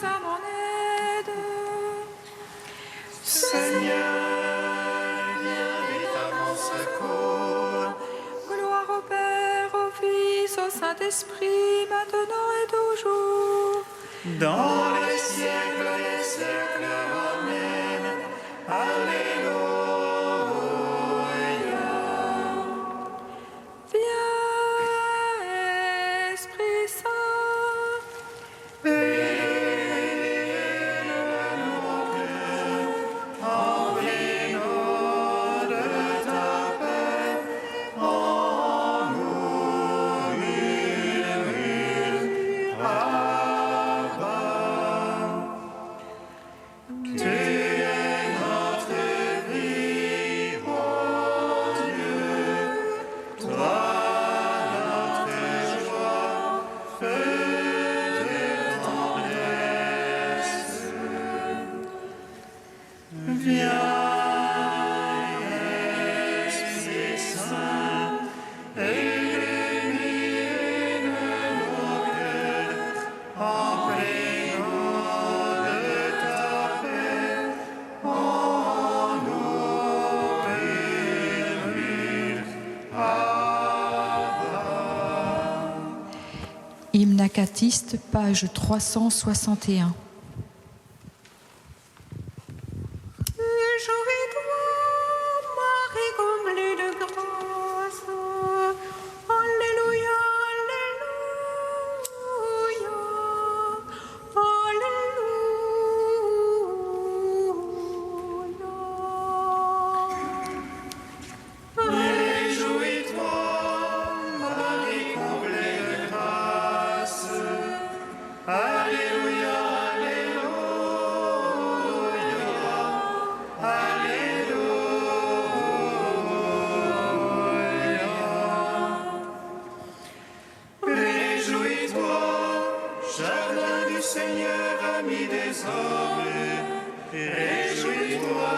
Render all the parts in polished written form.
à mon aide. Seigneur, viens vite à mon secours. Gloire au Père, au Fils, au Saint-Esprit, maintenant et toujours. Dans les siècles des siècles, Amen. Alléluia. Viens, Esprit Saint. Hymne acatiste, page 361. Réjouis-toi, Marie comblée de grâce. Alléluia, Alléluia, Alléluia. Réjouis-toi, Marie comblée de grâce. Alléluia, Alléluia, Alléluia. Réjouis-toi, jardin du Seigneur, ami des hommes. Réjouis-toi,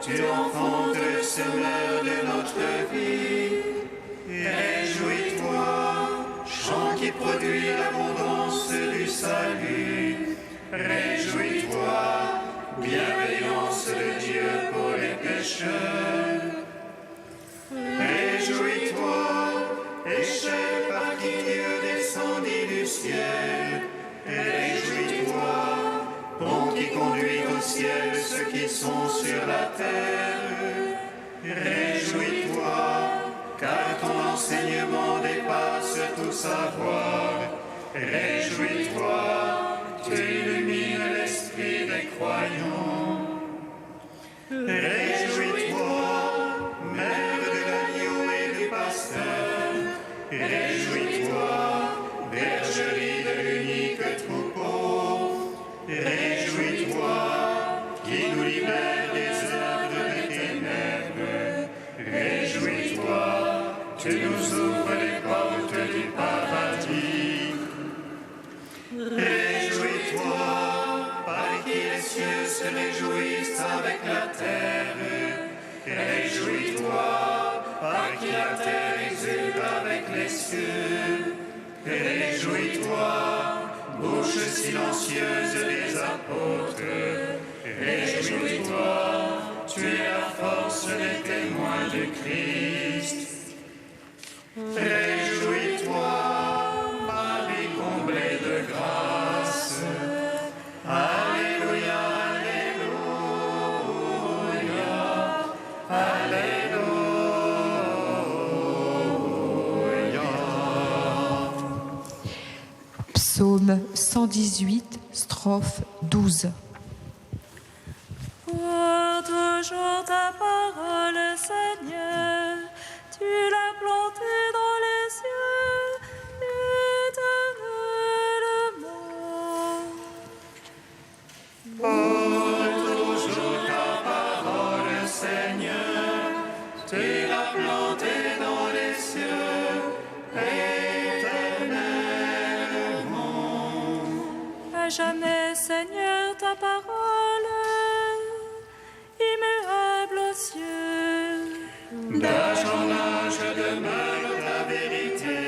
tu enfantes le semeur de notre vie. Réjouis-toi, chant qui produit l'abondance du salut. Réjouis-toi, bienveillance de Dieu pour les pécheurs. Réjouis-toi, échelle par qui Dieu descendit du ciel. Réjouis-toi, pont qui conduit au ciel ceux qui sont sur la terre. Réjouis-toi, car ton enseignement dépasse tout savoir. Réjouis-toi, tu illumines l'esprit des croyants. Réjouis-toi, mère de l'agneau et du pasteur. Réjouis-toi, bergerie de l'unique troupeau. Réjouis-toi, qui nous libère des œuvres des ténèbres. Réjouis-toi, tu nous ouvres les portes du paradis. Réjouis-toi, par qui les cieux se réjouissent avec la terre. Réjouis-toi, par qui la terre exulte avec les cieux. Réjouis-toi, bouche silencieuse des apôtres. Réjouis-toi, tu es la force des témoins de Christ. Réjouis-toi, Marie comblée de grâce. Alléluia, Alléluia, Alléluia. Psaume 118, strophe 12. Pour toujours ta parole, Seigneur, tu l'as plantée dans les cieux éternellement. Pour toujours ta parole, Seigneur, tu l'as plantée dans les cieux éternellement. À jamais, Seigneur, ta parole, immuable aux cieux. D'âge en âge demeure ta vérité.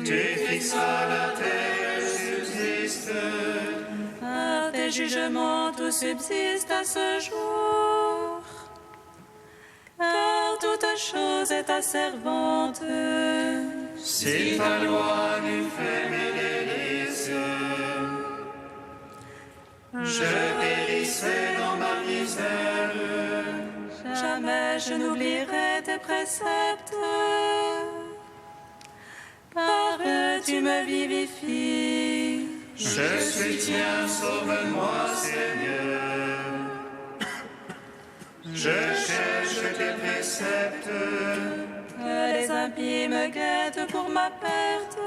Tu fixas la terre sur Christ. À tes jugements tout subsiste à ce jour, car toute chose est ta servante. Si ta loi nous fait mes délices, je périsserai dans ma misère. Jamais je n'oublierai tes préceptes, car tu me vivifies. Je suis tien, sauve-moi, Seigneur. Je cherche tes préceptes. Les impies me guettent pour ma perte.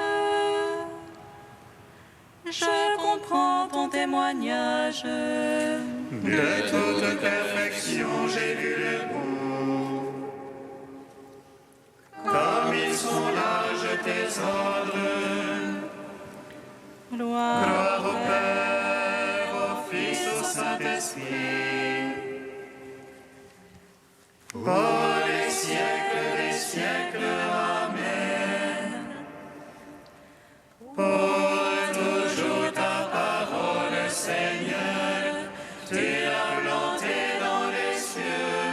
Je comprends ton témoignage. De toute perfection, j'ai vu le bout. Comme ils sont larges tes ordres. Gloire au Père, au Fils, au Saint-Esprit. Pour les siècles des siècles, Amen. Pour toujours ta parole, Seigneur, tu l'as plantée dans les cieux,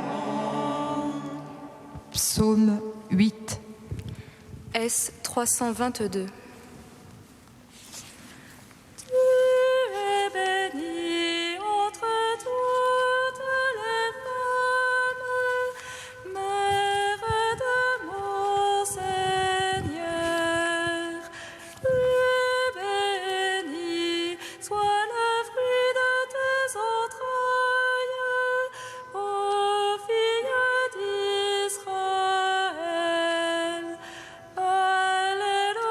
éternellement. Psaume 8. S 322. Tu es bénie entre toutes les femmes, mère de mon Seigneur. Plus béni soit le fruit de tes entrailles, ô fille d'Israël. Alléluia,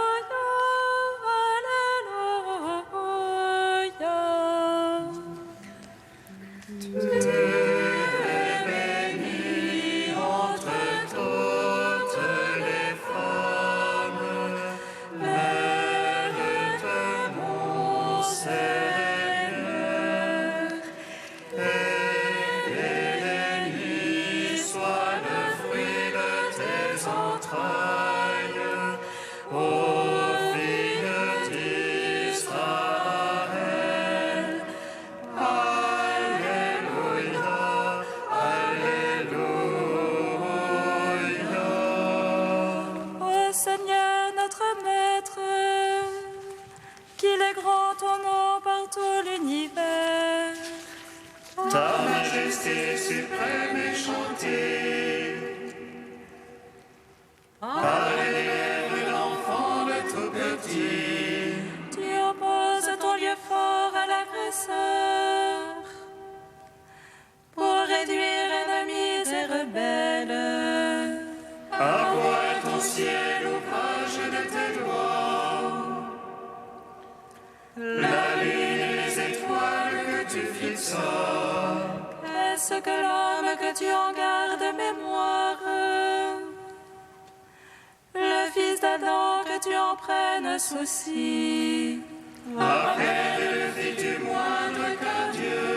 Alléluia. Tu es bénie entre toutes les femmes, mère de mon Seigneur. Béni soit le fruit de tes entrailles, ô fille d'Israël. Alléluia, Alléluia. Ô Seigneur notre Maître, qu'il est grand ton nom par tout l'univers. Ta majesté suprême est chantée par les lèvres d'enfants de tout petit. Tu opposes ton lieu fort à l'agresseur, pour réduire ennemis et rebelles. À quoi ton ciel, ouvrage de tes doigts, la lune et les étoiles que tu fixes. Est-ce que l'homme que tu en gardes mémoire, le fils d'Adam que tu en prennes souci? À peine le fit du moindre qu'à Dieu,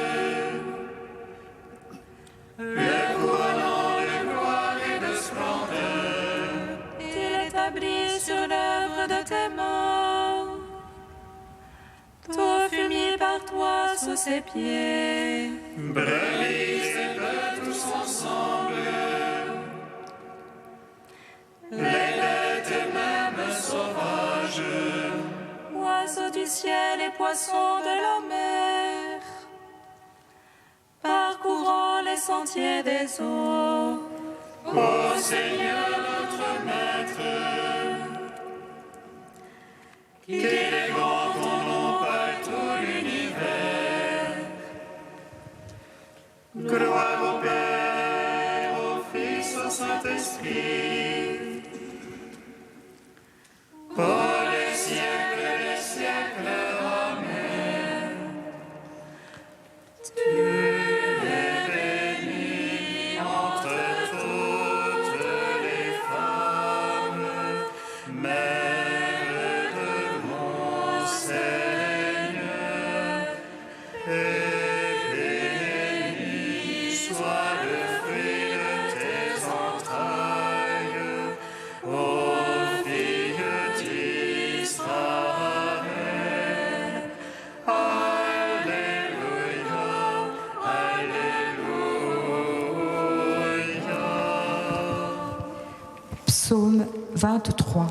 le couronnant de gloire et de splendeur. Il établit sur l'œuvre de tes mains. Tout fut mis par toi sous ses pieds. Brebis et bœufs tous ensemble, les bêtes même sauvages, Oiseaux du ciel et poissons de la mer, parcourant les sentiers des eaux. ô Seigneur notre Maître, qu'il est grand ton nom par tout l'univers. Gloire au Père, au Fils, au Saint-Esprit, pour les siècles des siècles. Amen. Tu es bénie entre toutes les femmes, mère de mon Seigneur, et béni soit le fruit de tes entrailles, Psaume 23.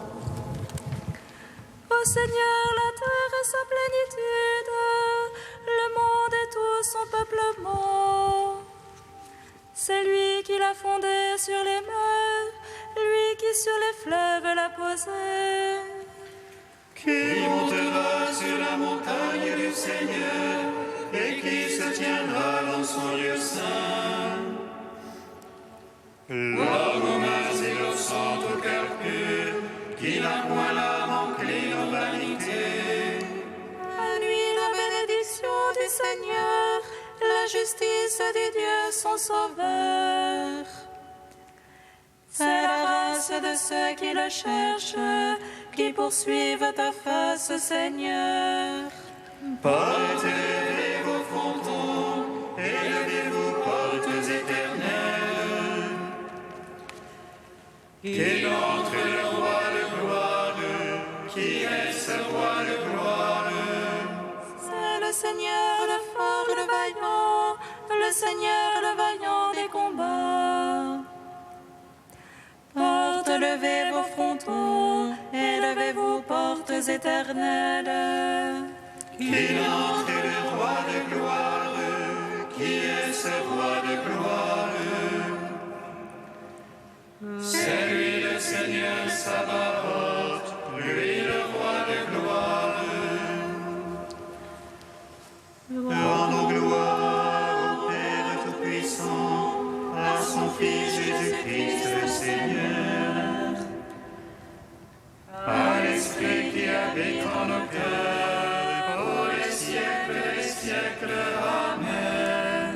Ô Seigneur, la terre et sa plénitude, le monde et tout son peuplement. C'est lui qui l'a fondé sur les mers, lui qui sur les fleuves l'a posé. Qui montera sur la montagne du Seigneur et qui se tiendra dans son lieu saint. L'homme aux mains innocentes au cœur pur, qui n'a point l'âme encline aux vanités. À lui la bénédiction du Seigneur, la justice du Dieu son sauveur. C'est la race de ceux qui le cherchent, qui poursuivent ta face, Seigneur. Portez vos frontons, élevez-vous portes éternelles. Qu'il entre le roi de gloire, qui est ce roi de gloire. C'est le Seigneur le fort, le vaillant, le Seigneur le vaillant des combats. Portes, levez vos frontons, élevez-vous portes éternelles. Qu'il entre le roi de gloire, qui est ce roi de gloire. C'est lui le Seigneur Sabaoth, lui le roi de gloire. Rendons gloire au Père Tout-Puissant, à son Fils Jésus-Christ le Seigneur, à l'Esprit qui habite en nos cœurs, pour les siècles des siècles. Amen.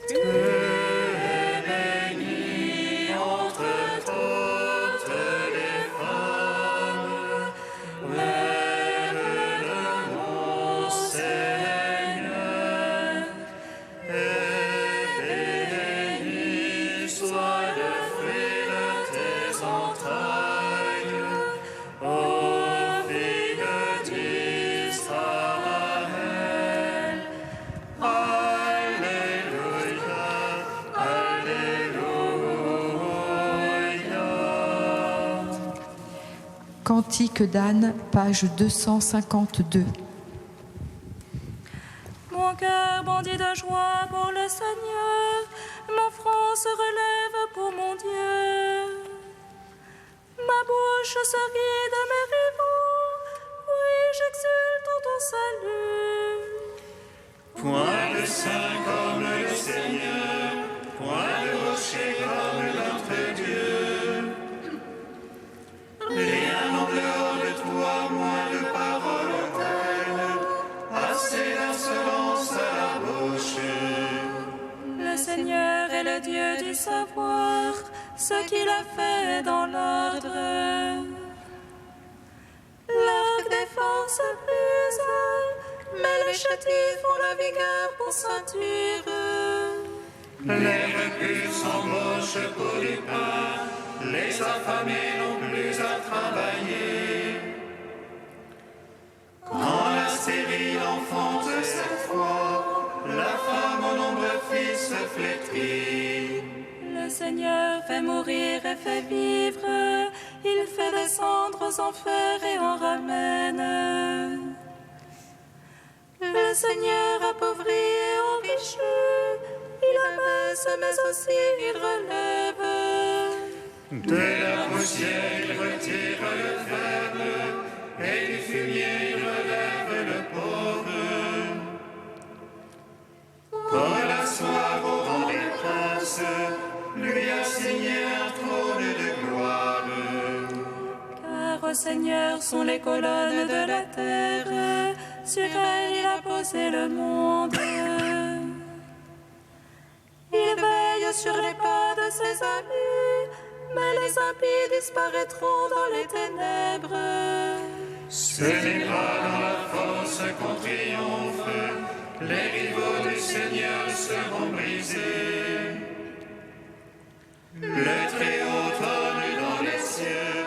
Tu es bénie entre toutes les femmes, lève le nom Seigneur, et béni soit le fruit de tes entrailles, ô fille d'Israël. Alléluia, Alléluia. Cantique d'Anne, page 252. Mon cœur bondit de joie pour le Seigneur, mon front se relève pour mon Dieu. Ma bouche se rit de mes rivaux, oui, j'exulte en ton salut. Point de saint comme le Seigneur, point de rocher comme notre Dieu. Rien en dehors de toi, moins de paroles vaines, assez d'insolence à la bouche. Le Seigneur est le Dieu du savoir, ce qu'il a fait dans l'ordre. L'arc des forces brise, mais les chétifs ont la vigueur pour ceinture. Les reclus s'embauchent pour du pain, les affamés n'ont plus à travailler. Quand la stérile enfante cette fois, la femme au nombreux fils se flétrit. Le Seigneur fait mourir et fait vivre, il fait descendre aux enfers et en ramène. Le Seigneur appauvrit et enrichit, il abaisse mais aussi il relève. De la poussière il retire le faible, et du fumier il relève le pauvre. Pour l'asseoir au rang des princes, lui assigner un trône de gloire. Car au Seigneur sont les colonnes de la terre, sur elle il a posé le monde. Il veille sur les pas de ses amis, mais les impies disparaîtront dans les ténèbres. Ce n'est pas dans la force qu'on triomphe, les rivaux du Seigneur seront brisés. Le Très-Haut trône dans les cieux,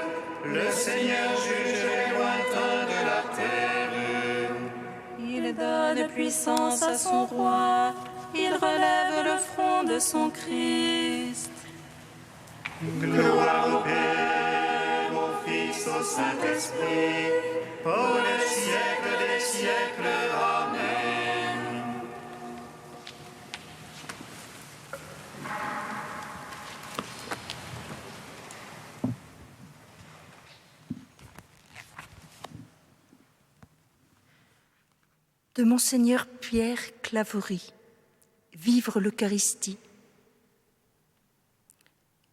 le Seigneur juge les lointains de la terre. Il donne puissance à son roi, il relève le front de son Christ. Gloire au Père, au Fils, au Saint-Esprit, pour les siècles des siècles. Amen. De Monseigneur Pierre Claverie, vivre l'Eucharistie.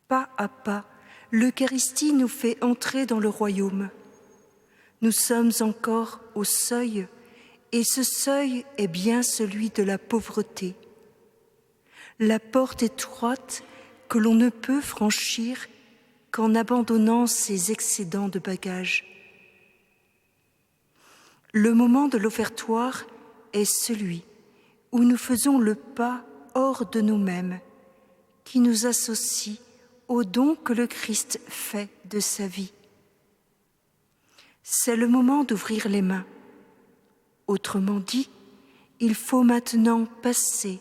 Pas à pas, l'Eucharistie nous fait entrer dans le royaume. Nous sommes encore au seuil, et ce seuil est bien celui de la pauvreté. La porte étroite que l'on ne peut franchir qu'en abandonnant ses excédents de bagages. Le moment de l'offertoire est celui où nous faisons le pas hors de nous-mêmes, qui nous associe au don que le Christ fait de sa vie. C'est le moment d'ouvrir les mains. Autrement dit, il faut maintenant passer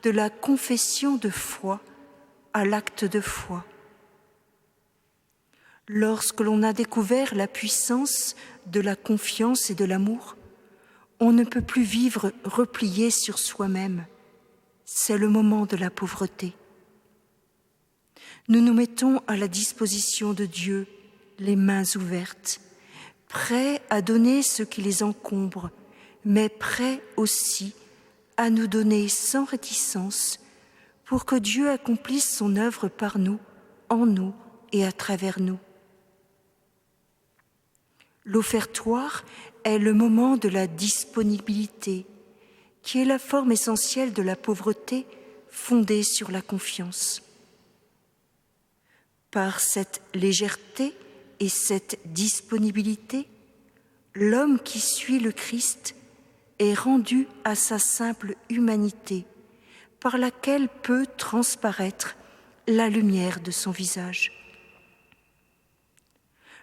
de la confession de foi à l'acte de foi. Lorsque l'on a découvert la puissance de la confiance et de l'amour, on ne peut plus vivre replié sur soi-même. C'est le moment de la pauvreté. Nous nous mettons à la disposition de Dieu, les mains ouvertes, prêts à donner ce qui les encombre, mais prêts aussi à nous donner sans réticence pour que Dieu accomplisse son œuvre par nous, en nous et à travers nous. L'offertoire est le moment de la disponibilité, qui est la forme essentielle de la pauvreté fondée sur la confiance. Par cette légèreté et cette disponibilité, l'homme qui suit le Christ est rendu à sa simple humanité, par laquelle peut transparaître la lumière de son visage.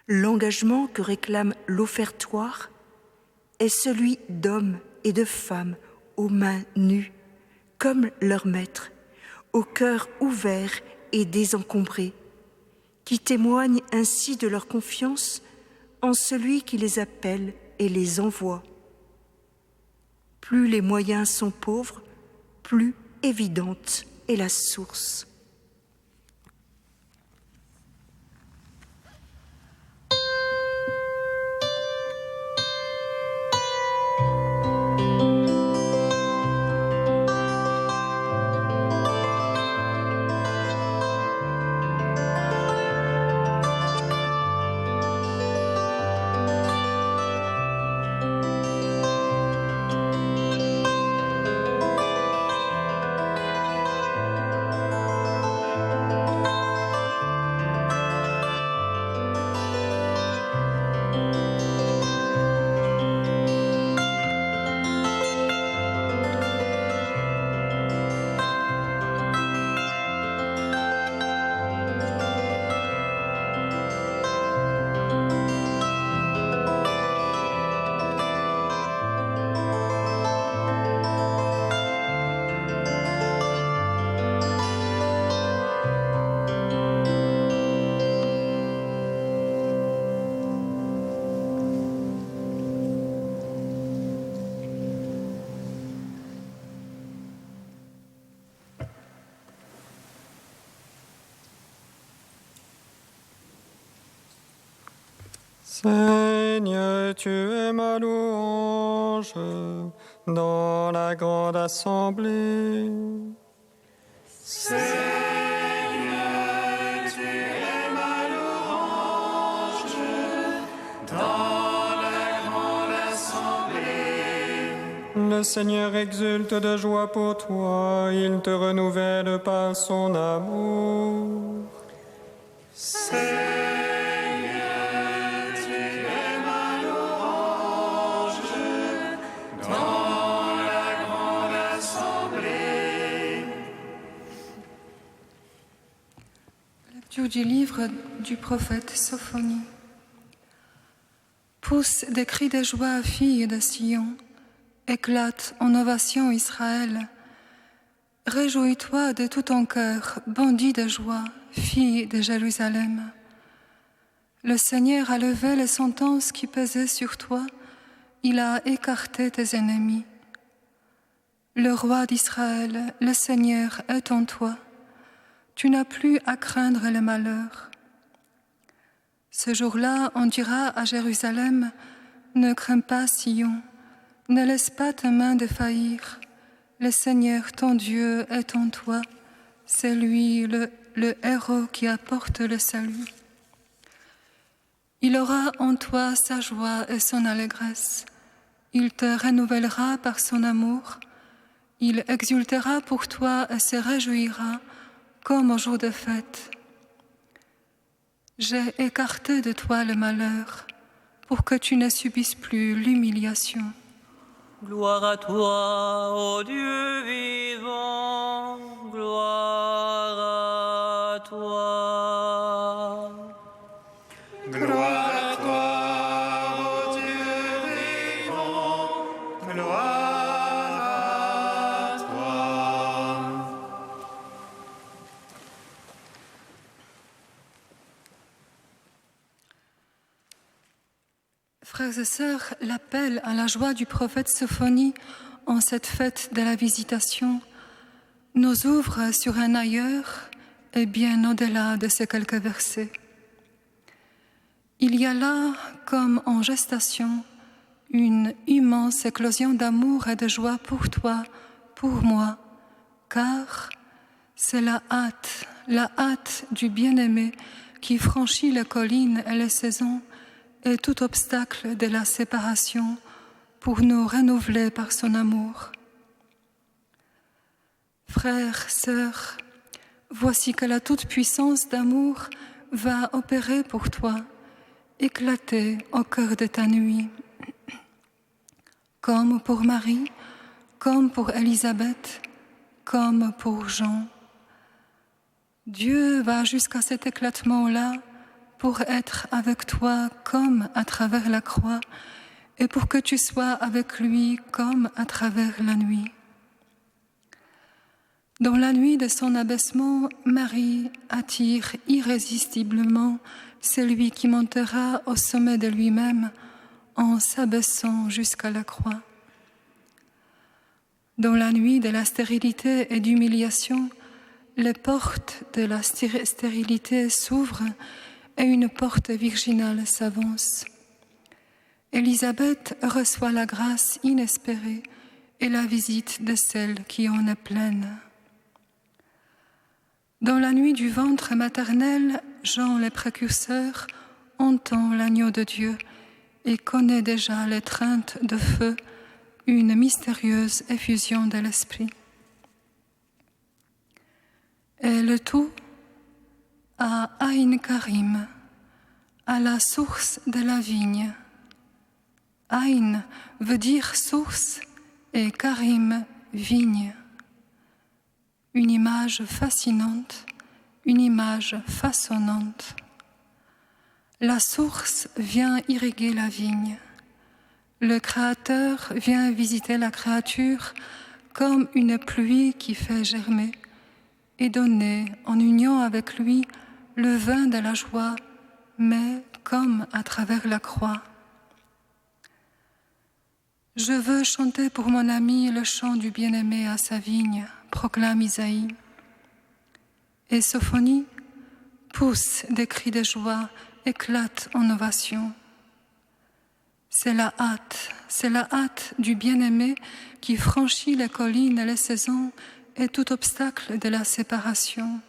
L'engagement que réclame l'offertoire est celui d'hommes et de femmes aux mains nues, comme leur maître, au cœur ouvert et désencombré, qui témoignent ainsi de leur confiance en celui qui les appelle et les envoie. Plus les moyens sont pauvres, plus évidente est la source. Seigneur, tu es ma louange dans la grande assemblée. Seigneur, tu es ma louange dans la grande assemblée. Le Seigneur exulte de joie pour toi, il te renouvelle par son amour. Du livre du prophète Sophonie. Pousse des cris de joie, filles de Sion, éclate en ovation Israël. Réjouis-toi de tout ton cœur, bondis de joie, fille de Jérusalem. Le Seigneur a levé les sentences qui pesaient sur toi, il a écarté tes ennemis. Le roi d'Israël, le Seigneur est en toi, tu n'as plus à craindre le malheur. Ce jour-là, on dira à Jérusalem, ne crains pas Sion, ne laisse pas ta main défaillir. Le Seigneur, ton Dieu, est en toi. C'est lui, le héros qui apporte le salut. Il aura en toi sa joie et son allégresse. Il te renouvellera par son amour. Il exultera pour toi et se réjouira comme au jour de fête. J'ai écarté de toi le malheur pour que tu ne subisses plus l'humiliation. Gloire à toi, ô Dieu vivant, gloire à toi. Gloire à toi, ô Dieu vivant, gloire à toi. Frères et sœurs, l'appel à la joie du prophète Sophonie en cette fête de la Visitation nous ouvre sur un ailleurs et bien au-delà de ces quelques versets. Il y a là, comme en gestation, une immense éclosion d'amour et de joie pour toi, pour moi, car c'est la hâte du bien-aimé qui franchit les collines et les saisons et tout obstacle de la séparation pour nous renouveler par son amour. Frères, sœurs, voici que la toute-puissance d'amour va opérer pour toi, éclater au cœur de ta nuit. Comme pour Marie, comme pour Élisabeth, comme pour Jean. Dieu va jusqu'à cet éclatement-là pour être avec toi comme à travers la croix et pour que tu sois avec lui comme à travers la nuit. Dans la nuit de son abaissement, Marie attire irrésistiblement celui qui montera au sommet de lui-même en s'abaissant jusqu'à la croix. Dans la nuit de la stérilité et d'humiliation, les portes de la stérilité s'ouvrent et une porte virginale s'avance. Élisabeth reçoit la grâce inespérée et la visite de celle qui en est pleine. Dans la nuit du ventre maternel, Jean le précurseur entend l'agneau de Dieu et connaît déjà l'étreinte de feu, une mystérieuse effusion de l'esprit. Et le tout à Aïn Karim, à la source de la vigne. Aïn veut dire source et Karim, vigne. Une image fascinante, une image façonnante. La source vient irriguer la vigne. Le Créateur vient visiter la créature comme une pluie qui fait germer et donner en union avec lui le vin de la joie, mais comme à travers la croix. Je veux chanter pour mon ami le chant du bien-aimé à sa vigne, proclame Isaïe. Et Sophonie pousse des cris de joie, éclate en ovation. C'est la hâte du bien-aimé qui franchit les collines et les saisons et tout obstacle de la séparation.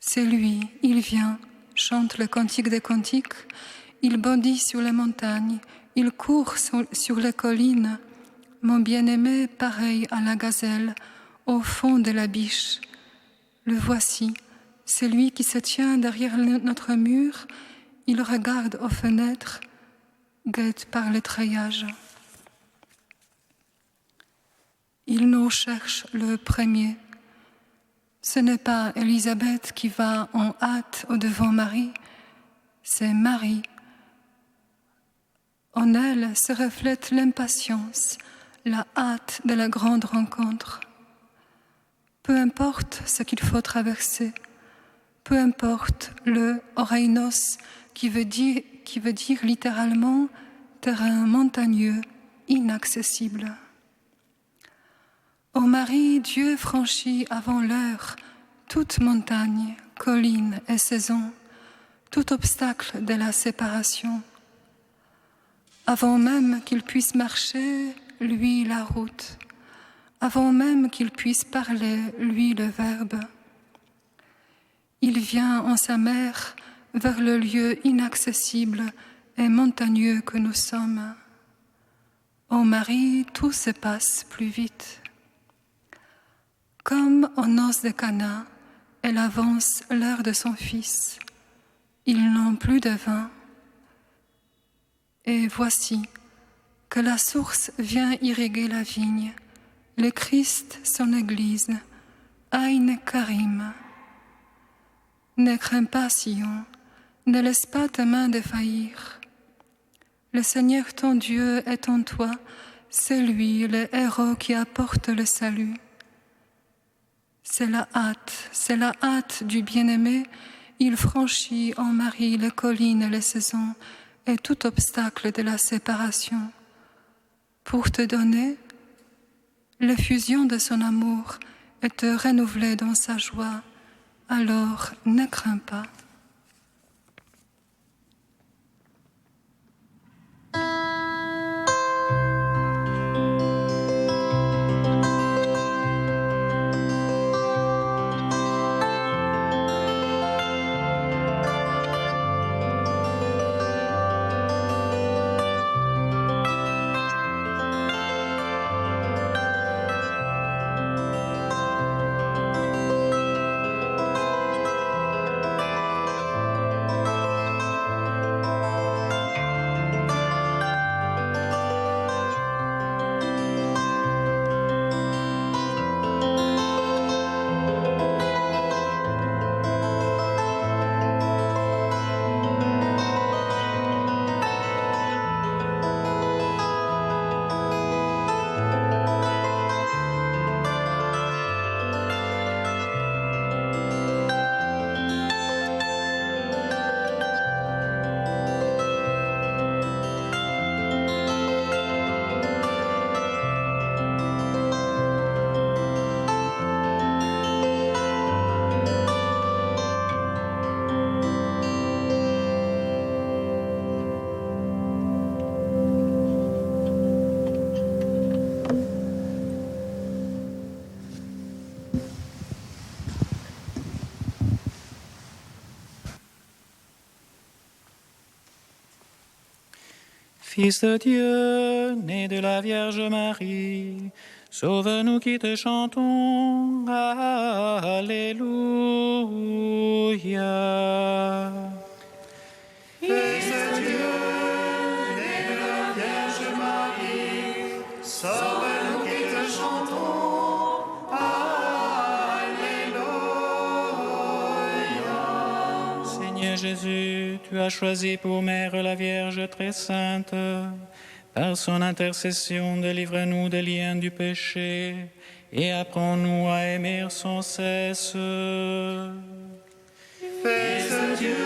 C'est lui, il vient, chante le cantique des cantiques, il bondit sur les montagnes, il court sur les collines, mon bien-aimé pareil à la gazelle, au fond de la biche. Le voici, c'est lui qui se tient derrière notre mur, il regarde aux fenêtres, guette par le treillage. Il nous cherche le premier. Ce n'est pas Élisabeth qui va en hâte au-devant Marie, c'est Marie. En elle se reflète l'impatience, la hâte de la grande rencontre. Peu importe ce qu'il faut traverser, peu importe le oreinos qui veut dire littéralement terrain montagneux, inaccessible. Ô Marie, Dieu franchit avant l'heure toute montagne, colline et saison, tout obstacle de la séparation. Avant même qu'il puisse marcher, lui la route. Avant même qu'il puisse parler, lui le verbe. Il vient en sa mère vers le lieu inaccessible et montagneux que nous sommes. Ô Marie, tout se passe plus vite. Comme aux noces de Cana, elle avance l'heure de son fils. Ils n'ont plus de vin. Et voici que la source vient irriguer la vigne, le Christ son Église, Aïn Karim. Ne crains pas, Sion, ne laisse pas ta main défaillir. Le Seigneur ton Dieu est en toi, c'est lui le héros qui apporte le salut. C'est la hâte du bien-aimé, il franchit en Marie les collines et les saisons et tout obstacle de la séparation, pour te donner l'effusion de son amour et te renouveler dans sa joie. Alors ne crains pas. Fils de Dieu, né de la Vierge Marie, sauve-nous qui te chantons. Alléluia. Fils de Dieu, né de la Vierge Marie, sauve-nous qui te chantons. Alléluia. Seigneur Jésus, tu as choisi pour mère la Vierge très sainte. Par son intercession, délivre-nous des liens du péché et apprends-nous à aimer sans cesse. Fils de Dieu,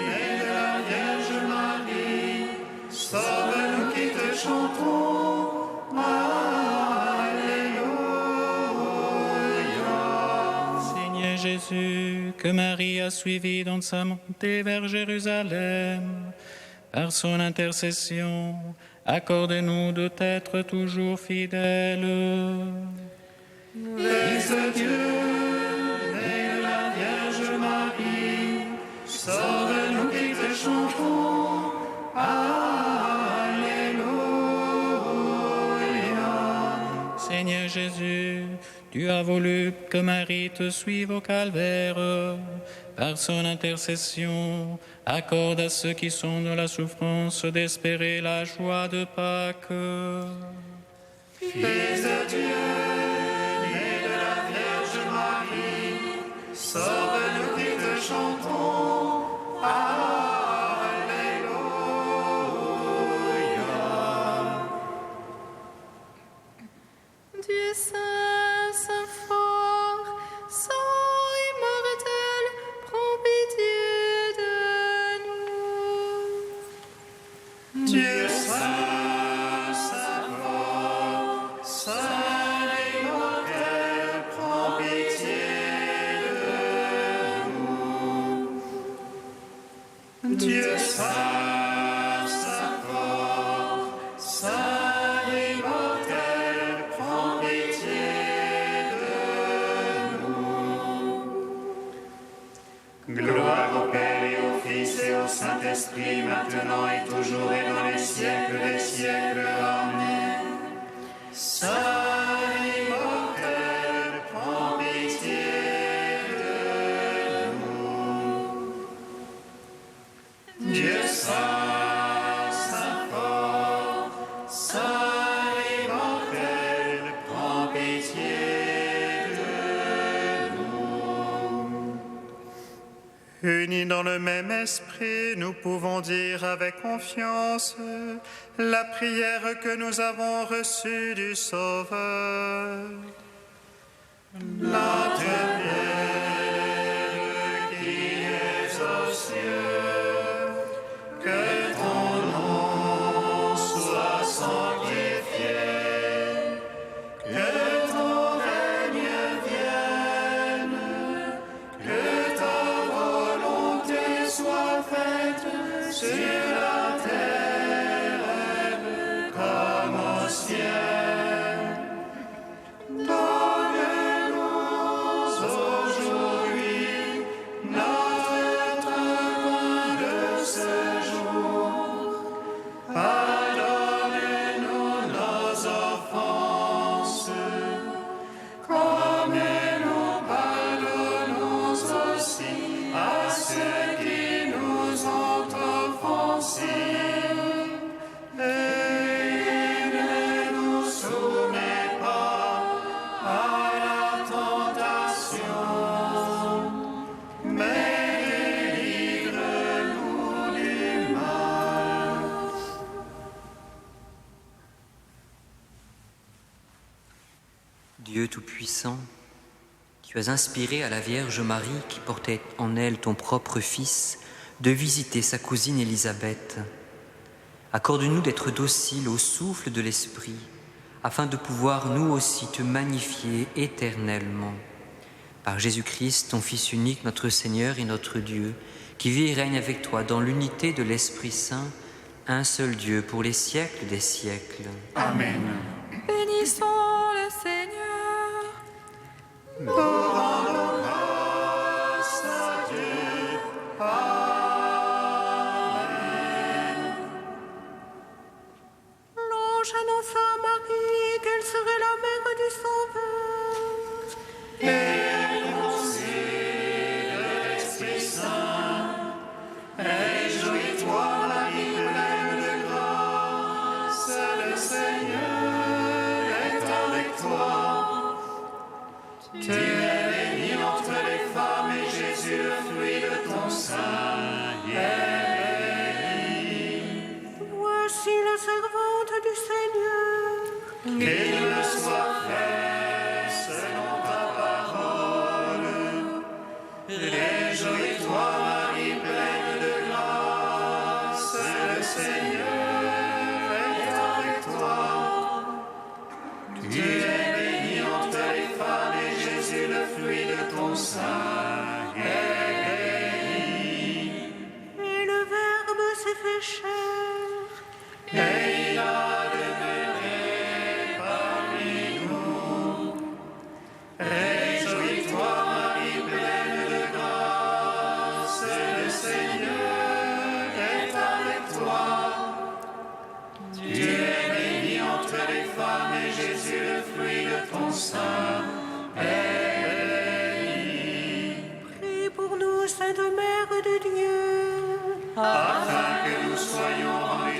né de la Vierge Marie, sauve-nous qui te chantons. Alléluia. Seigneur Jésus, que Marie a suivi dans sa montée vers Jérusalem, par son intercession, accorde-nous de t'être toujours fidèles. Fils de Dieu, né de la Vierge Marie, sauve-nous qui te chantons. Alléluia. Seigneur Jésus, tu as voulu que Marie te suive au calvaire. Par son intercession, accorde à ceux qui sont dans la souffrance d'espérer la joie de Pâques. Fils de Dieu, né de la Vierge Marie, sauve-nous qui te chantons. Alléluia. Dieu saint, saint fort, Dieu saint, saint fort, saint immortel, prends pitié de nous. Gloire au Père et au Fils et au Saint-Esprit, maintenant et toujours et dans les siècles des siècles. Amen. Saint immortel, prends pitié de nous. Dieu saint, saint fort, saint immortel, prends pitié de nous. Unis dans le même esprit, nous pouvons dire avec confiance la prière que nous avons reçue du Sauveur. Notre Père qui es aux cieux, que ton nom soit sanctifié, que ton règne vienne, que ta volonté soit faite sur la terre comme au ciel. Donne-nous aujourd'hui notre pain de ce jour. Pardonne-nous nos offenses, comme nous pardonnons aussi à ceux qui nous ont offensés. Et ne nous soumets pas à la tentation, mais délivre-nous du mal. Dieu Tout-Puissant, tu as inspiré à la Vierge Marie, qui portait en elle ton propre Fils, de visiter sa cousine Élisabeth. Accorde-nous d'être dociles au souffle de l'Esprit, afin de pouvoir nous aussi te magnifier éternellement. Par Jésus-Christ, ton Fils unique, notre Seigneur et notre Dieu, qui vit et règne avec toi dans l'unité de l'Esprit Saint, un seul Dieu pour les siècles des siècles. Amen. Bénissons le Seigneur. Nous rendons grâce à Dieu. Amen. L'ange annonça à Marie qu'elle serait la mère du Sauveur. Et conçue de l'Esprit Saint, réjouis-toi, Marie pleine de grâce, le Seigneur est avec toi. Tu es bénie entre les femmes et Jésus, le fruit de ton sein, est béni. Voici la servante du Seigneur. Qu'il me soit fait selon ta parole. Réjouis-toi, Marie pleine de grâce, le Seigneur est avec toi. Tu es bénie entre les femmes et Jésus, le fruit de ton sein, est béni. Et le Verbe s'est fait chair. Et il a demeuré parmi nous. Réjouis-toi, Marie pleine de grâce, le Seigneur est avec toi. Tu es bénie entre les femmes et Jésus, le fruit de ton sein, est béni. Prie pour nous, Sainte Mère de Dieu. Afin que nous soyons rendus